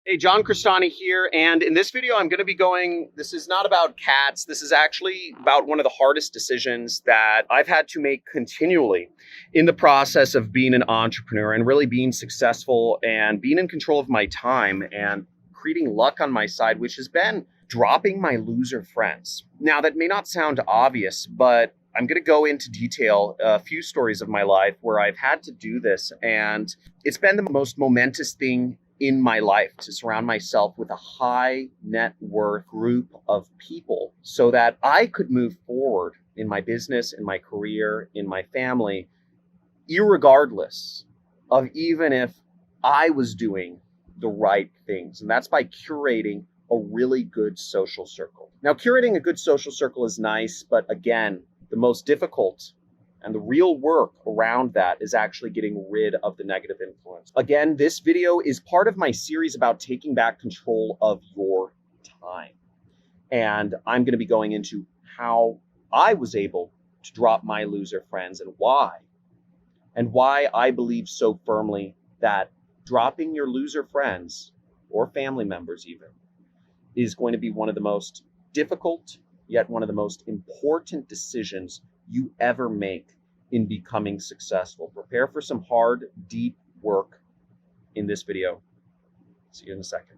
Hey, John Crestani here, and in this video this is not about cats, this is actually about one of the hardest decisions that I've had to make continually in the process of being an entrepreneur and really being successful and being in control of my time and creating luck on my side, which has been dropping my loser friends. Now, that may not sound obvious, but I'm going to go into detail a few stories of my life where I've had to do this, and it's been the most momentous thing in my life to surround myself with a high net worth group of people so that I could move forward in my business, in my career, in my family, irregardless of even if I was doing the right things. And that's by curating a really good social circle. Now, curating a good social circle is nice, but again, the most difficult and the real work around that is actually getting rid of the negative influence. Again, this video is part of my series about taking back control of your time. And I'm going to be going into how I was able to drop my loser friends and why I believe so firmly that dropping your loser friends or family members even is going to be one of the most difficult, yet one of the most important decisions you ever make in becoming successful. Prepare for some hard, deep work in this video. See you in a second.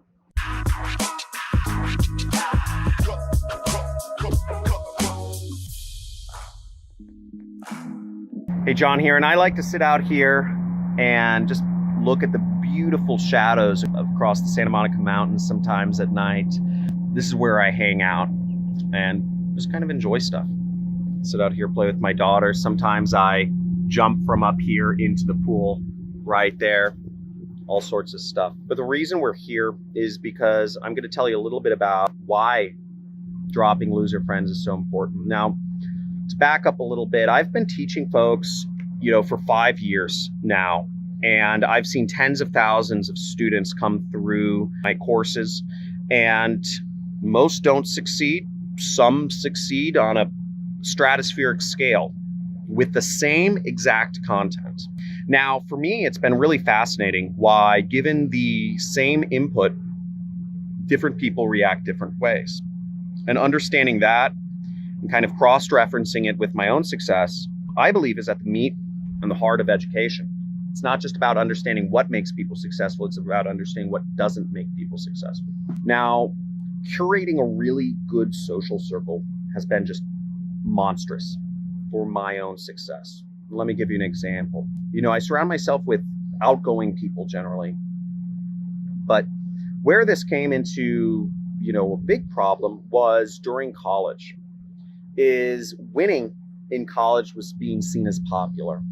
Hey, John here, and I like to sit out here and just look at the beautiful shadows across the Santa Monica Mountains sometimes at night. This is where I hang out and just kind of enjoy stuff. Sit out here, play with my daughter. Sometimes I jump from up here into the pool right there, all sorts of stuff. But the reason we're here is because I'm going to tell you a little bit about why dropping loser friends is so important. Now, to back up a little bit, I've been teaching folks, for 5 years now, and I've seen tens of thousands of students come through my courses, and most don't succeed. Some succeed on a stratospheric scale with the same exact content. Now, for me, it's been really fascinating why, given the same input, different people react different ways. And understanding that and kind of cross-referencing it with my own success, I believe is at the meat and the heart of education. It's not just about understanding what makes people successful, it's about understanding what doesn't make people successful. Now, curating a really good social circle has been just monstrous for my own success. Let me give you an example. I surround myself with outgoing people generally, but where this came into, a big problem was during college, is winning in college was being seen as popular.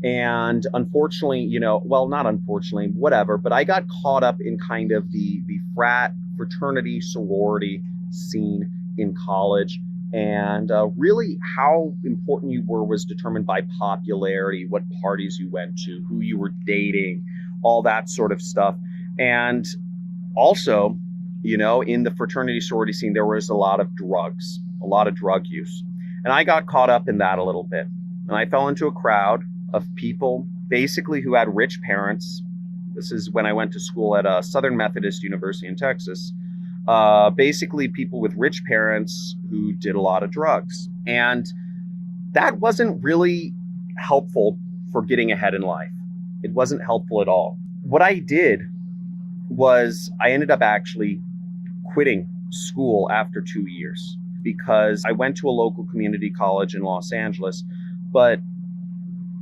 And unfortunately, not unfortunately, whatever, but I got caught up in kind of the fraternity, sorority scene in college. And really how important you were was determined by popularity, what parties you went to, who you were dating, all that sort of stuff. And also, in the fraternity sorority scene, there was a lot of drug use. And I got caught up in that a little bit. And I fell into a crowd of people basically who had rich parents. This is when I went to school at Southern Methodist University in Texas. Basically people with rich parents who did a lot of drugs. And that wasn't really helpful for getting ahead in life. It wasn't helpful at all. What I did was I ended up actually quitting school after 2 years because I went to a local community college in Los Angeles. But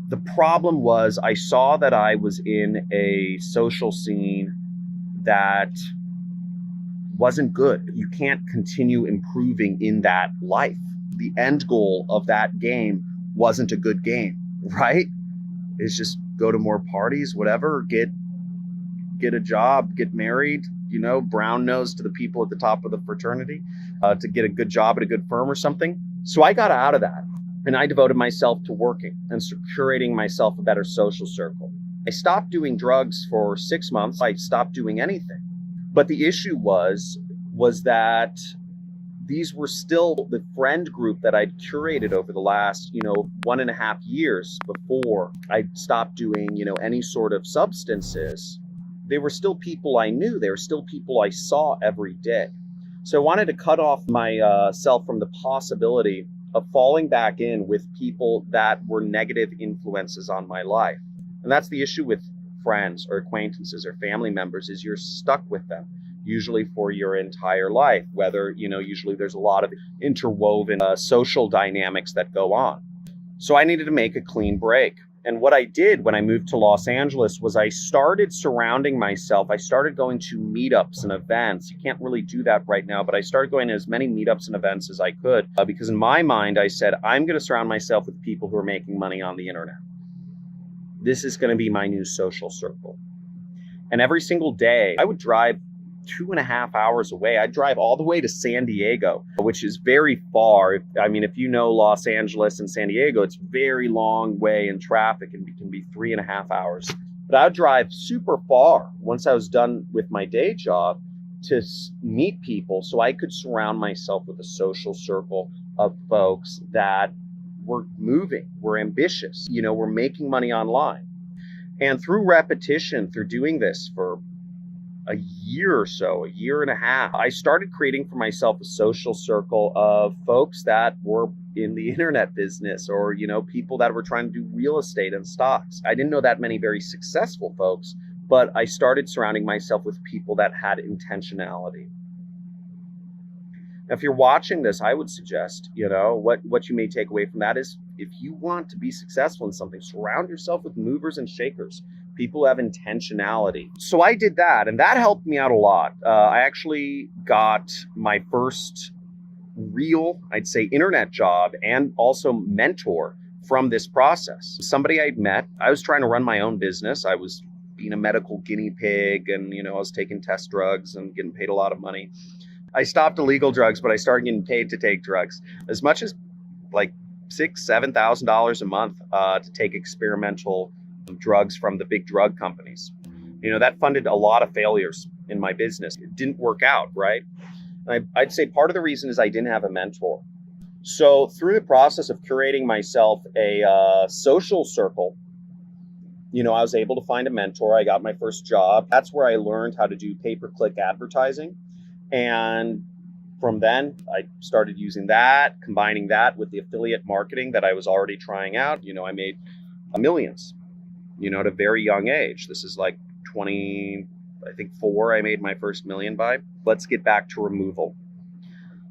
the problem was I saw that I was in a social scene that wasn't good. You can't continue improving in that life. The end goal of that game wasn't a good game, right? It's just go to more parties, whatever, get a job, get married, brown nose to the people at the top of the fraternity, to get a good job at a good firm or something. So I got out of that and I devoted myself to working and curating myself a better social circle. I stopped doing drugs for 6 months. I stopped doing anything. But the issue was that these were still the friend group that I'd curated over the last, 1.5 years before I stopped doing, any sort of substances. they were still people I knew. They were still people I saw every day. So I wanted to cut off myself from the possibility of falling back in with people that were negative influences on my life. And that's the issue with friends or acquaintances or family members, is you're stuck with them, usually for your entire life, whether, usually there's a lot of interwoven social dynamics that go on. So I needed to make a clean break. And what I did when I moved to Los Angeles was I started surrounding myself. I started going to meetups and events. You can't really do that right now, but I started going to as many meetups and events as I could because in my mind, I said, I'm going to surround myself with people who are making money on the internet. This is going to be my new social circle. And every single day, I would drive 2.5 hours away. I'd drive all the way to San Diego, which is very far. If you know Los Angeles and San Diego, it's very long way in traffic and it can be 3.5 hours. But I'd drive super far once I was done with my day job to meet people so I could surround myself with a social circle of folks that were moving, were ambitious, were making money online. And through repetition, through doing this for a year or so, a year and a half, I started creating for myself a social circle of folks that were in the internet business or, people that were trying to do real estate and stocks. I didn't know that many very successful folks, but I started surrounding myself with people that had intentionality. Now, if you're watching this, I would suggest, what you may take away from that is if you want to be successful in something, surround yourself with movers and shakers. People have intentionality. So I did that, and that helped me out a lot. I actually got my first real, I'd say, internet job and also mentor from this process. Somebody I'd met, I was trying to run my own business. I was being a medical guinea pig and, I was taking test drugs and getting paid a lot of money. I stopped illegal drugs, but I started getting paid to take drugs as much as like $6,000-$7,000 a month to take experimental drugs from the big drug companies. That funded a lot of failures in my business. It didn't work out, right? And I'd say part of the reason is I didn't have a mentor. So through the process of curating myself a social circle, I was able to find a mentor. I got my first job. That's where I learned how to do pay-per-click advertising. And from then, I started using that, combining that with the affiliate marketing that I was already trying out. I made millions, at a very young age. This is like 24, I made my first million by. Let's get back to removal.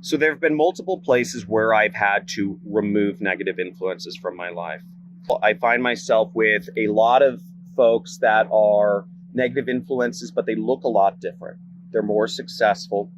So there have been multiple places where I've had to remove negative influences from my life. I find myself with a lot of folks that are negative influences, but they look a lot different. They're more successful.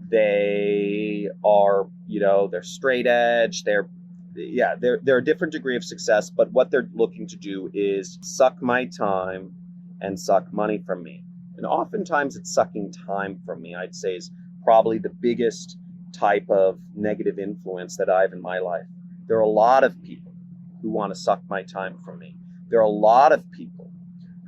They are, they're straight edge. They're a different degree of success, but what they're looking to do is suck my time and suck money from me. And oftentimes it's sucking time from me, I'd say, is probably the biggest type of negative influence that I have in my life. There are a lot of people who want to suck my time from me. There are a lot of people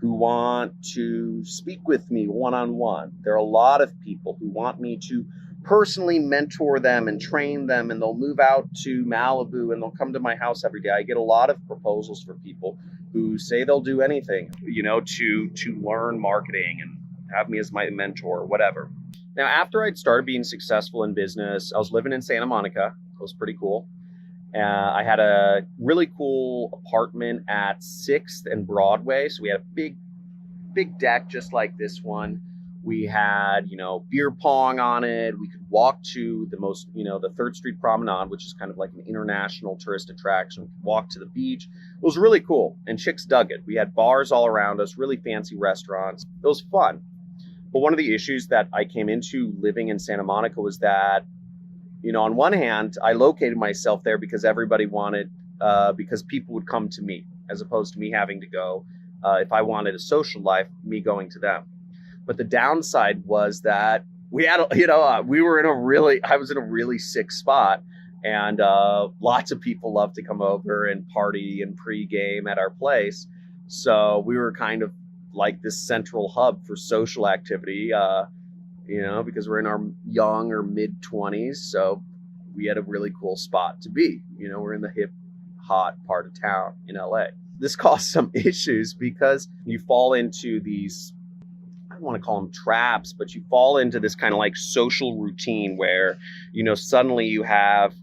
who want to speak with me one-on-one. There are a lot of people who want me to personally mentor them and train them, and they'll move out to Malibu and they'll come to my house every day. I get a lot of proposals for people who say they'll do anything, to learn marketing and have me as my mentor or whatever. Now, after I'd started being successful in business, I was living in Santa Monica. It was pretty cool. I had a really cool apartment at 6th and Broadway. So we had a big deck just like this one. We had, beer pong on it. We could walk to the 3rd Street Promenade, which is kind of like an international tourist attraction. We could walk to the beach. It was really cool. And chicks dug it. We had bars all around us, really fancy restaurants. It was fun. But one of the issues that I came into living in Santa Monica was that, on one hand, I located myself there because everybody wanted, because people would come to me as opposed to me having to go, if I wanted a social life, me going to them. But the downside was that we had, I was in a really sick spot, and lots of people love to come over and party and pregame at our place. So we were kind of like this central hub for social activity, because we're in our young or mid 20s. So we had a really cool spot to be. We're in the hip, hot part of town in LA. This caused some issues because you fall into these don't want to call them traps, but you fall into this kind of like social routine where, suddenly you have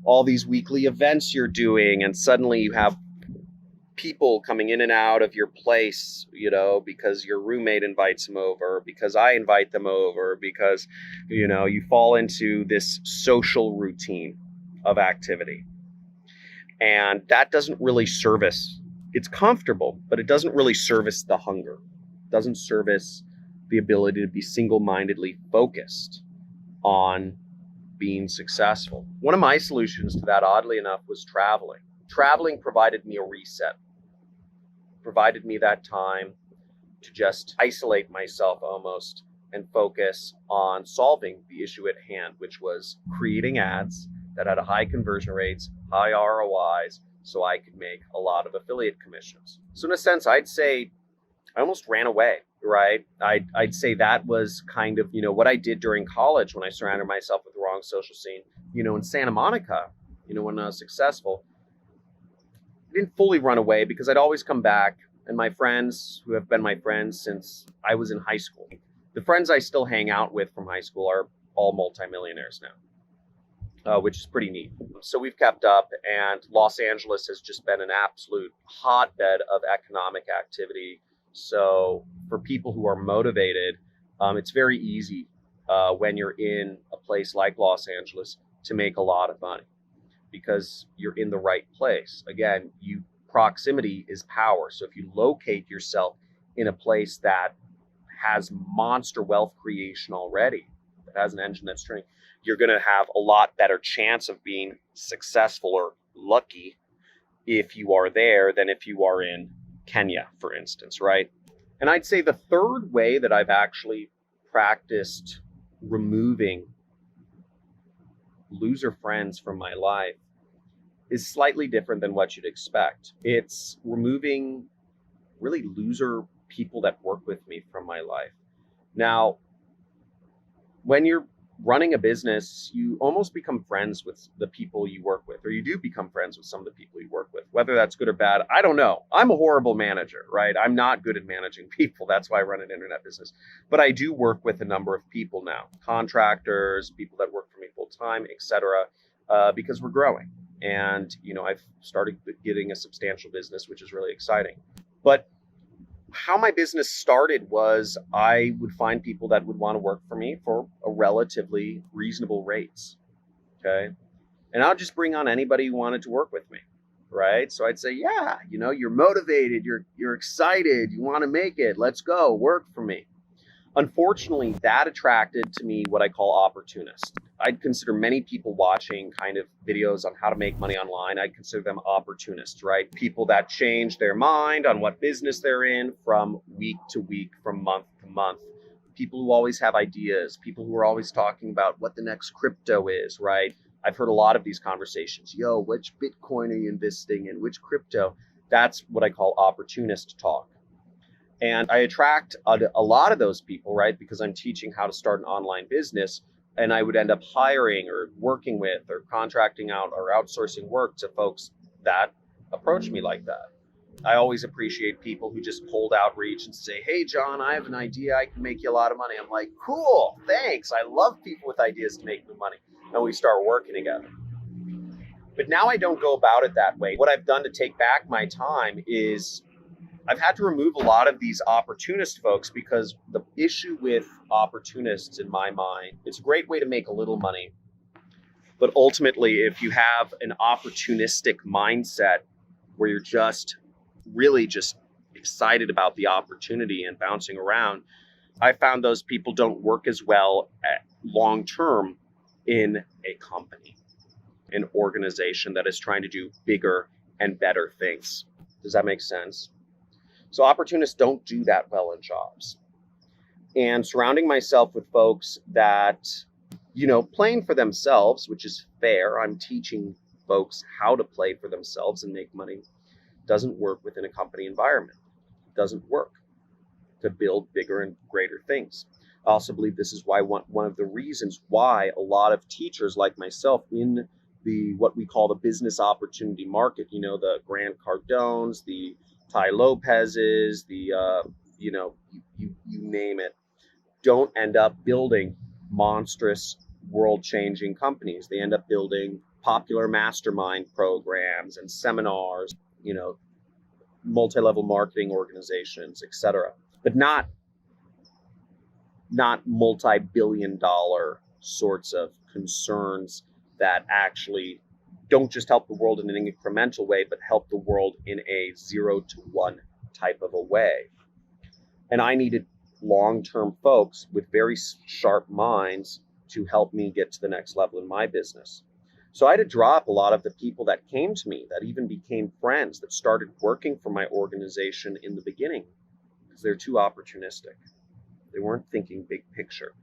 all these weekly events you're doing, and suddenly you have people coming in and out of your place, because your roommate invites them over, because I invite them over, because, you fall into this social routine of activity. And that doesn't really service, it's comfortable, but it doesn't really service the hunger. It doesn't service the ability to be single-mindedly focused on being successful. One of my solutions to that, oddly enough, was traveling. Traveling provided me a reset, provided me that time to just isolate myself almost and focus on solving the issue at hand, which was creating ads that had high conversion rates, high ROIs, so I could make a lot of affiliate commissions. So in a sense, I'd say I almost ran away, right? I'd say that was kind of, what I did during college when I surrounded myself with the wrong social scene. In Santa Monica, when I was successful, I didn't fully run away because I'd always come back. And my friends, who have been my friends since I was in high school, the friends I still hang out with from high school are all multimillionaires now, which is pretty neat. So we've kept up, and Los Angeles has just been an absolute hotbed of economic activity. So for people who are motivated, it's very easy when you're in a place like Los Angeles to make a lot of money because you're in the right place. Again, proximity is power. So if you locate yourself in a place that has monster wealth creation already, that has an engine that's turning, you're going to have a lot better chance of being successful or lucky if you are there than if you are in Kenya, for instance, right? And I'd say the third way that I've actually practiced removing loser friends from my life is slightly different than what you'd expect. It's removing really loser people that work with me from my life. Now, when you're running a business, you almost become friends with the people you work with, or you do become friends with some of the people you work with. Whether that's good or bad, I don't know. I'm a horrible manager, right? I'm not good at managing people. That's why I run an internet business. But I do work with a number of people now, contractors, people that work for me full time, etc., because we're growing. And, I've started getting a substantial business, which is really exciting. But how my business started was I would find people that would want to work for me for a relatively reasonable rates. Okay. And I'll just bring on anybody who wanted to work with me. Right. So I'd say, yeah, you're motivated, you're excited, you want to make it. Let's go work for me. Unfortunately, that attracted to me what I call opportunists. I'd consider many people watching kind of videos on how to make money online, I'd consider them opportunists, right? People that change their mind on what business they're in from week to week, from month to month. People who always have ideas, people who are always talking about what the next crypto is, right? I've heard a lot of these conversations. Yo, which Bitcoin are you investing in? Which crypto? That's what I call opportunist talk. And I attract a lot of those people, right? Because I'm teaching how to start an online business, and I would end up hiring or working with or contracting out or outsourcing work to folks that approach me like that. I always appreciate people who just cold outreach and say, hey, John, I have an idea. I can make you a lot of money. I'm like, cool, thanks. I love people with ideas to make me money. And we start working together. But now I don't go about it that way. What I've done to take back my time is I've had to remove a lot of these opportunist folks, because the issue with opportunists in my mind, it's a great way to make a little money. But ultimately, if you have an opportunistic mindset where you're just really just excited about the opportunity and bouncing around, I found those people don't work as well long term in a company, an organization that is trying to do bigger and better things. Does that make sense? So opportunists don't do that well in jobs. And surrounding myself with folks that, playing for themselves, which is fair. I'm teaching folks how to play for themselves and make money. Doesn't work within a company environment. It doesn't work to build bigger and greater things. I also believe this is why one of the reasons why a lot of teachers like myself in what we call the business opportunity market, the Grant Cardones, the Tai Lopez's, the you name it, don't end up building monstrous world-changing companies. They end up building popular mastermind programs and seminars, multi-level marketing organizations, etc. But not multi-billion dollar sorts of concerns that actually don't just help the world in an incremental way, but help the world in a 0 to 1 type of a way. And I needed long-term folks with very sharp minds to help me get to the next level in my business. So I had to drop a lot of the people that came to me, that even became friends, that started working for my organization in the beginning, because they're too opportunistic. They weren't thinking big picture.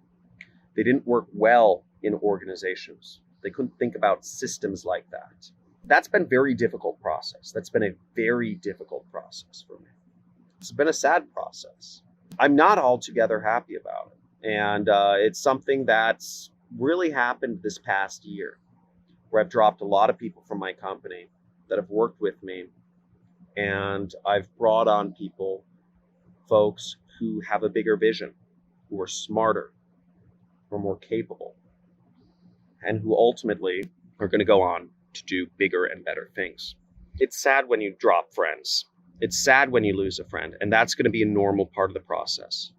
They didn't work well in organizations. They couldn't think about systems like that. That's been a very difficult process. That's been a very difficult process for me. It's been a sad process. I'm not altogether happy about it. And it's something that's really happened this past year, where I've dropped a lot of people from my company that have worked with me. And I've brought on people, folks who have a bigger vision, who are smarter, who are more capable, and who ultimately are going to go on to do bigger and better things. It's sad when you drop friends. It's sad when you lose a friend, and that's going to be a normal part of the process.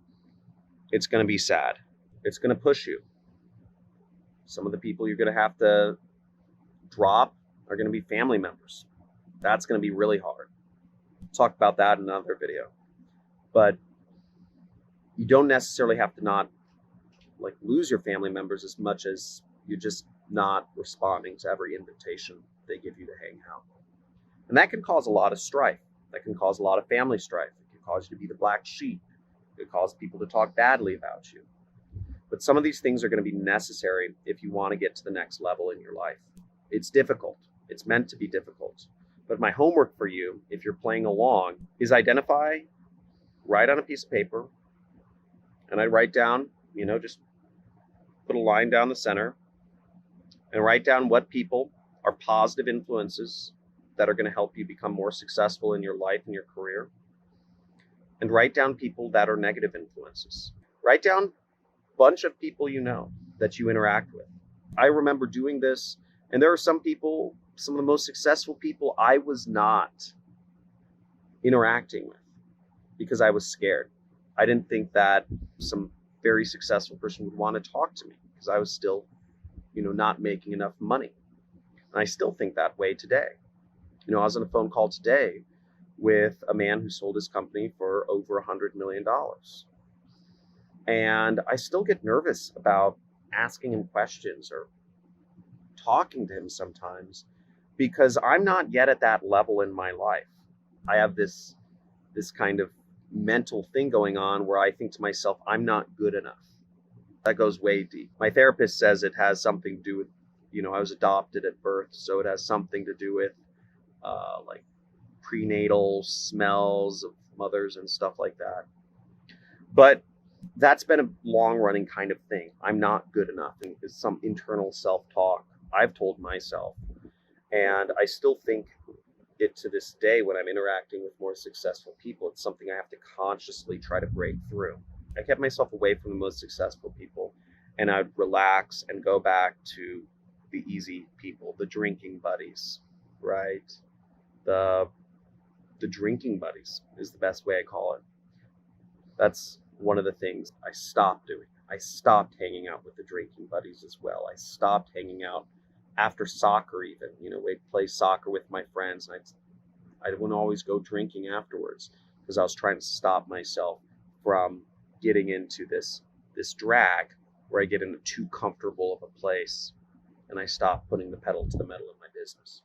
It's going to be sad. It's going to push you. Some of the people you're going to have to drop are going to be family members. That's going to be really hard. I'll talk about that in another video. But you don't necessarily have to not lose your family members as much as you're just not responding to every invitation they give you to hang out. And that can cause a lot of strife. That can cause a lot of family strife. It can cause you to be the black sheep. It can cause people to talk badly about you. But some of these things are going to be necessary if you want to get to the next level in your life. It's difficult. It's meant to be difficult. But my homework for you, if you're playing along, is write on a piece of paper, and I write down, just put a line down the center, and write down what people are positive influences that are going to help you become more successful in your life and your career. And write down people that are negative influences. Write down a bunch of people that you interact with. I remember doing this, and there are some people, some of the most successful people I was not interacting with because I was scared. I didn't think that some very successful person would want to talk to me because I was still, not making enough money. And I still think that way today. I was on a phone call today with a man who sold his company for over $100 million. And I still get nervous about asking him questions or talking to him sometimes because I'm not yet at that level in my life. I have this kind of mental thing going on where I think to myself, I'm not good enough. That goes way deep. My therapist says it has something to do with, I was adopted at birth, so it has something to do with prenatal smells of mothers and stuff like that. But that's been a long-running kind of thing. I'm not good enough, and it's some internal self-talk I've told myself. And I still think it to this day when I'm interacting with more successful people. It's something I have to consciously try to break through. I kept myself away from the most successful people, and I'd relax and go back to the easy people, the drinking buddies, right? The drinking buddies is the best way I call it. That's one of the things I stopped doing. I stopped hanging out with the drinking buddies as well. I stopped hanging out after soccer even. We'd play soccer with my friends, and I wouldn't always go drinking afterwards because I was trying to stop myself from getting into this drag where I get into too comfortable of a place and I stop putting the pedal to the metal in my business.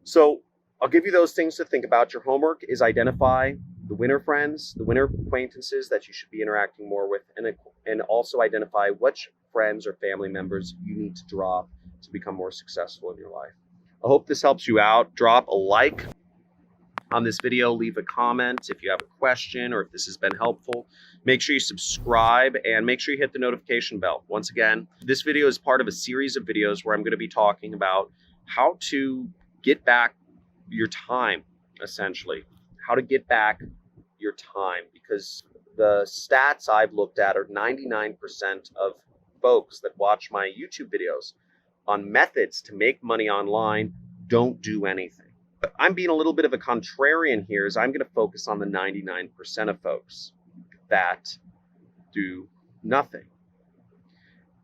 So I'll give you those things to think about. Your homework is identify the winner friends, the winner acquaintances that you should be interacting more with, and also identify which friends or family members you need to drop to become more successful in your life. I hope this helps you out. Drop a like on this video, leave a comment if you have a question or if this has been helpful. Make sure you subscribe and make sure you hit the notification bell. Once again, this video is part of a series of videos where I'm going to be talking about how to get back your time, essentially. How to get back your time, because the stats I've looked at are 99% of folks that watch my YouTube videos on methods to make money online don't do anything. But I'm being a little bit of a contrarian here, as I'm going to focus on the 99% of folks that do nothing.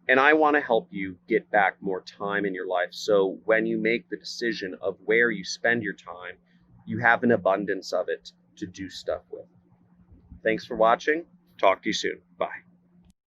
And I want to help you get back more time in your life, so when you make the decision of where you spend your time, you have an abundance of it to do stuff with. Thanks for watching. Talk to you soon. Bye.